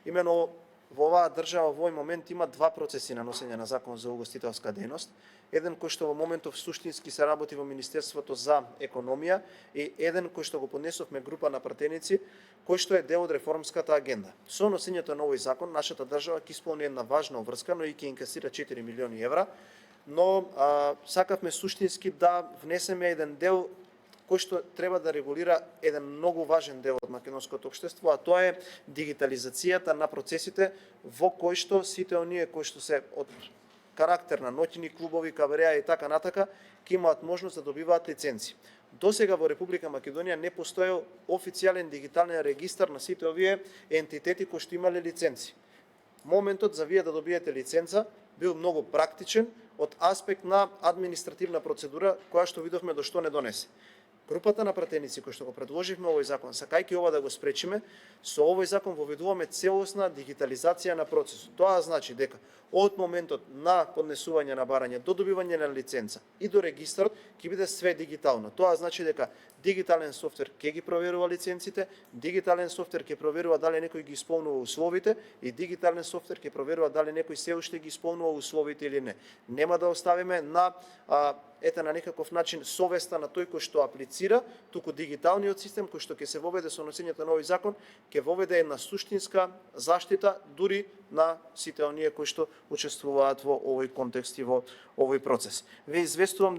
Имено во оваа држава во овој момент има два процеси на носење на закон за угостителска дејност. Еден кој што во моментов суштински се работи во Министерството за економија и еден кој што го поднесовме група на пратеници, кој што е дел од реформската агенда. Со носењето на овој закон нашата држава ќе исполни една важна обврска, но и ќе инкасира 4 милиони евра, но сакавме суштински да внесеме еден дел кој што треба да регулира еден многу важен дел од македонското општество, а тоа е дигитализацијата на процесите во кој што сите оние кои што се од карактер на ноќни клубови, кабареа и така натака, ќе имаат можност да добиваат лиценци. Досега во Република Македонија не постоел официјален дигитален регистар на сите овие ентитети кои што имале лиценци. Моментот за вие да добиете лиценца бил многу практичен од аспект на административна процедура која што видовме до што не донесе. Групата на пратеници кои што го предложивме овој закон, сакајќи ова да го спречиме, со овој закон воведуваме целосна дигитализација на процесот. Тоа значи дека од моментот на поднесување на барање до добивање на лиценца и до регистарот ќе биде све дигитално. Тоа значи дека дигитален софтвер ќе ги проверува лиценците, дигитален софтвер ќе проверува дали некој ги исполнува условите и дигитален софтвер ќе проверува дали некој се уште ги исполнува условите или не. Нема да оставиме на на некаков начин совеста на тој кој што аплицира, туку дигиталниот систем кој што ќе се воведе со носењето на овој закон, ќе воведе една суштинска заштита дури на сите оние кои што учествуваат во овој контекст и во овој процес. Ве известувам